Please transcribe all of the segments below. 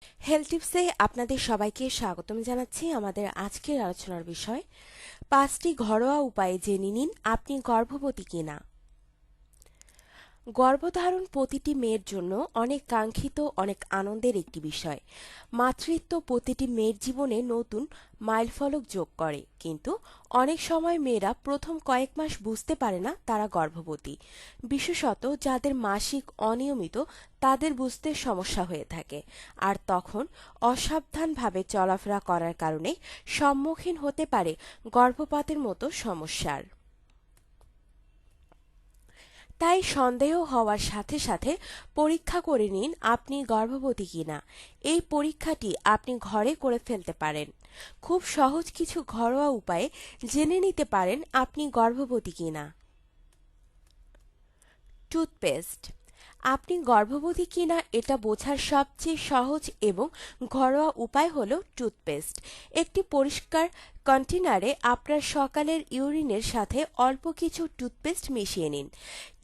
Health টিপসে আপনাদের সবাইকে স্বাগতম জানাচ্ছি। আমাদের আজকের আলোচনার বিষয় 5টি ঘরোয়া উপায়ে জেনে নিন আপনি গর্ভবতী কিনা। গর্ভধারণ প্রতিটি মেয়ের জন্য অনেক কাঙ্ক্ষিত, অনেক আনন্দের একটি বিষয়। মাতৃত্ব প্রতিটি মেয়ের জীবনে নতুন মাইলফলক যোগ করে, কিন্তু অনেক সময় মেয়েরা প্রথম কয়েক মাস বুঝতে পারে না তারা গর্ভবতী। বিশেষত যাদের মাসিক অনিয়মিত, তাদের বুঝতে সমস্যা হয়ে থাকে, আর তখন অসাবধানভাবে চলাফেরা করার কারণে সম্মুখীন হতে পারে গর্ভপাতের মতো সমস্যার। তাই সন্দেহ হওয়ার সাথে সাথে পরীক্ষা করে নিন আপনি গর্ভবতী কিনা। এই পরীক্ষাটি আপনি ঘরে করে ফেলতে পারেন। খুব সহজ কিছু ঘরোয়া উপায়ে জেনে নিতে পারেন আপনি গর্ভবতী কিনা। টুথপেস্ট। আপনি গর্ভবতী কিনা এটা বোঝার সবচেয়ে সহজ এবং ঘরোয়া উপায় হলো টুথপেস্ট। একটি পরিষ্কার কন্টেনারে আপনার সকালের ইউরিনের সাথে অল্প কিছু টুথপেস্ট মিশিয়ে নিন।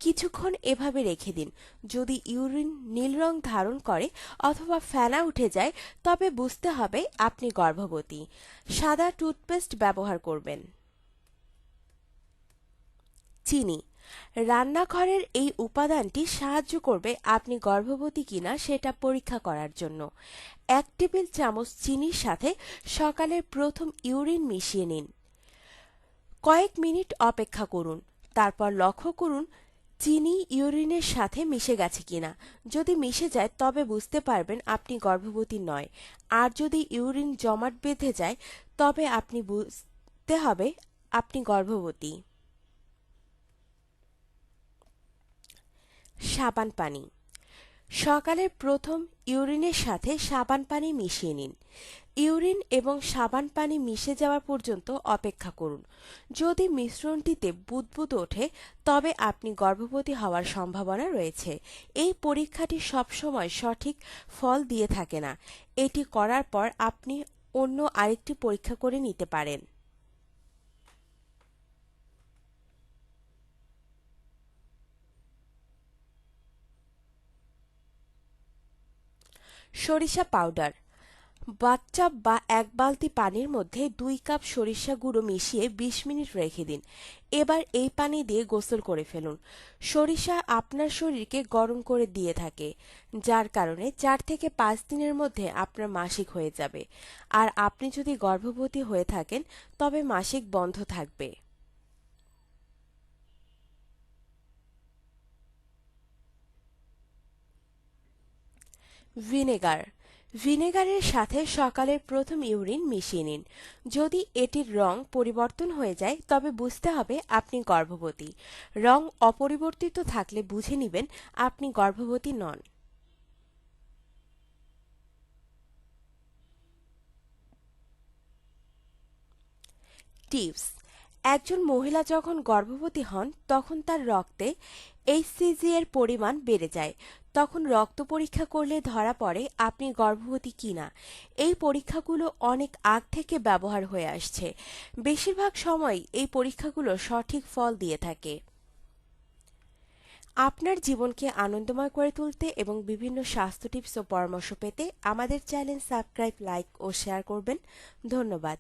কিছুক্ষণ এভাবে রেখে দিন। যদি ইউরিন নীল রং ধারণ করে অথবা ফেনা উঠে যায়, তবে বুঝতে হবে আপনি গর্ভবতী। সাদা টুথপেস্ট ব্যবহার করবেন। চিনি। রান্নাঘরের এই উপাদানটি সাহায্য করবে আপনি গর্ভবতী কিনা সেটা পরীক্ষা করার জন্য। 1 টেবিল চামচ চিনির সাথে সকালের প্রথম ইউরিন মিশিয়ে নিন। কয়েক মিনিট অপেক্ষা করুন, তারপর লক্ষ্য করুন চিনি ইউরিনের সাথে মিশে গেছে কিনা। যদি মিশে যায় তবে বুঝতে পারবেন আপনি গর্ভবতী নয়। আর যদি ইউরিন জমাট বেঁধে যায়, তবে আপনি বুঝতে হবে আপনি গর্ভবতী। সাবান পানি। সকালের প্রথম ইউরিনের সাথে সাবান পানি মিশিয়ে নিন। ইউরিন এবং সাবান পানি মিশে যাওয়া পর্যন্ত অপেক্ষা করুন। যদি মিশ্রণটিতে বুদবুদ ওঠে, তবে আপনি গর্ভবতী হওয়ার সম্ভাবনা রয়েছে। এই পরীক্ষাটি সবসময় সঠিক ফল দিয়ে থাকে না। এটি করার পর আপনি অন্য আরেকটি পরীক্ষা করে নিতে পারেন। সরিষা পাউডার। বাথটাব বা 1 বালতি পানির মধ্যে 2 কাপ সরিষা গুঁড়ো মিশিয়ে 20 মিনিট রেখে দিন। এবার এই পানি দিয়ে গোসল করে ফেলুন। সরিষা আপনার শরীরকে গরম করে দিয়ে থাকে, যার কারণে 4 থেকে 5 দিনের মধ্যে আপনার মাসিক হয়ে যাবে। আর আপনি যদি গর্ভবতী হয়ে থাকেন, তবে মাসিক বন্ধ থাকবে। ভিনেগার। ভিনেগারের সাথে সকালের প্রথম ইউরিন মিশিয়ে নিন। যদি এটির রং পরিবর্তন হয়ে যায়, তবে বুঝতে হবে আপনি গর্ভবতী। রং অপরিবর্তিত থাকলে বুঝে নিবেন আপনি গর্ভবতী নন। টিপস। একজন মহিলা যখন গর্ভবতী হন, তখন তার রক্তে এইচসিজি এর পরিমাণ বেড়ে যায়। তখন রক্ত পরীক্ষা করলে ধরা পড়ে আপনি গর্ভবতী কিনা। এই পরীক্ষাগুলো অনেক আগ থেকে ব্যবহার হয়ে আসছে। বেশিরভাগ সময় এই পরীক্ষাগুলো সঠিক ফল দিয়ে থাকে। আপনার জীবনকে আনন্দময় করে তুলতে এবং বিভিন্ন স্বাস্থ্য টিপস ও পরামর্শ পেতে আমাদের চ্যানেল সাবস্ক্রাইব, লাইক ও শেয়ার করবেন। ধন্যবাদ।